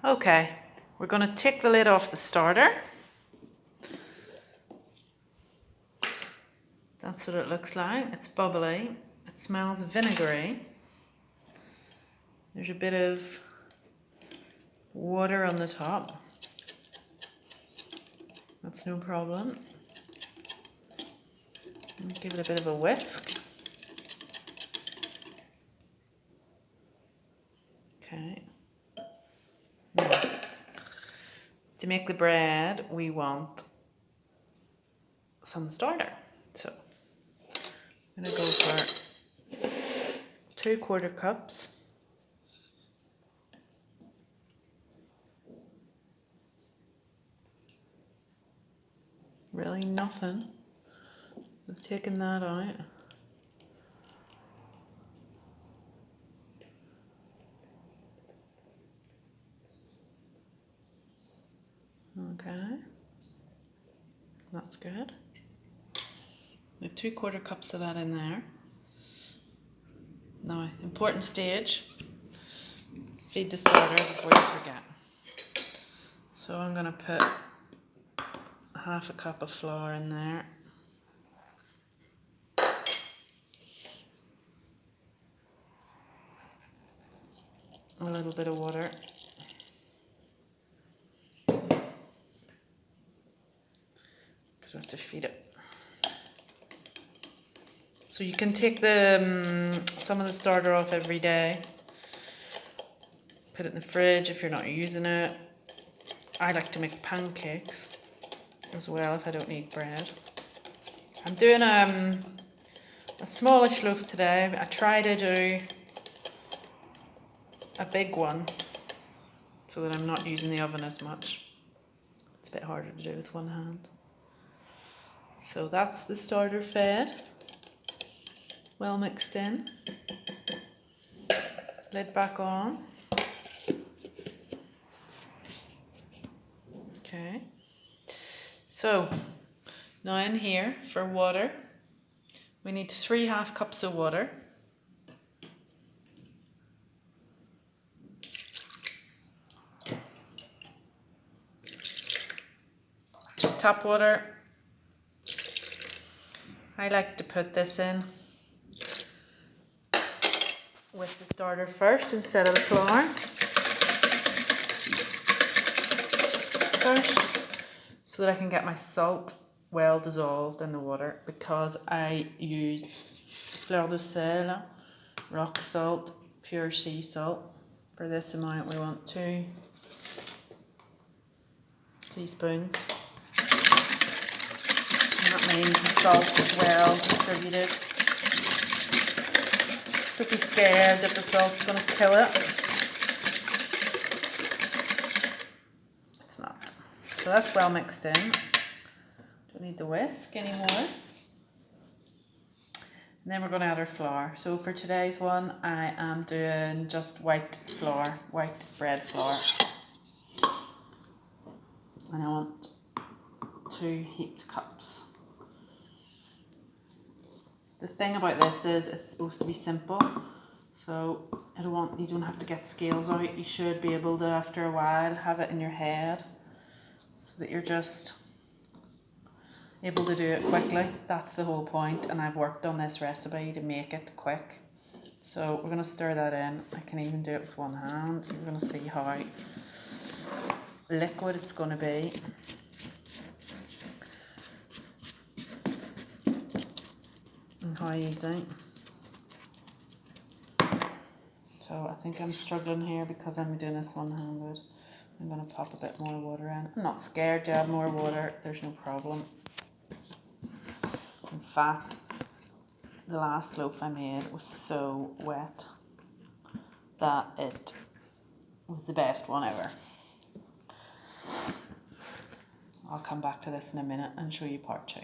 Okay, we're going to take the lid off the starter. That's what it looks like. It's bubbly. It smells vinegary. There's a bit of water on the top. That's no problem. Give it a bit of a whisk. Okay. Now, to make the bread, we want some starter. So, I'm going to go for 2/4 cups. Really nothing. I've taken that out. Okay. That's good. We have 2/4 cups of that in there. Now, important stage, feed the starter before you forget. So I'm going to put 1/2 cup of flour in there. A little bit of water. Because we have to feed it. So you can take some of the starter off every day. Put it in the fridge if you're not using it. I like to make pancakes as well if I don't need bread. I'm doing a smallish loaf today. I try to do a big one so that I'm not using the oven as much. It's a bit harder to do with one hand. So that's the starter fed. Well mixed in. Lid back on. Okay. So now in here for water, we need 3/2 cups of water. Just tap water. I like to put this in with the starter first instead of the flour. First, so that I can get my salt well dissolved in the water, because I use fleur de sel, rock salt, pure sea salt. For this amount we want 2 teaspoons. And that means salt is well distributed. Don't be scared if the salt's going to kill it. It's not. So that's well mixed in. Don't need the whisk anymore. And then we're going to add our flour. So for today's one, I am doing just white flour, white bread flour. And I want 2 heaped cups. The thing about this is it's supposed to be simple. So you don't have to get scales out. You should be able to, after a while, have it in your head so that you're just able to do it quickly. That's the whole point, and I've worked on this recipe to make it quick. So we're going to stir that in. I can even do it with one hand. You're going to see how liquid it's going to be. And how easy. So I think I'm struggling here because I'm doing this one-handed. I'm going to pop a bit more water in. I'm not scared to add more water. There's no problem. In fact, the last loaf I made was so wet that it was the best one ever. I'll come back to this in a minute and show you part 2.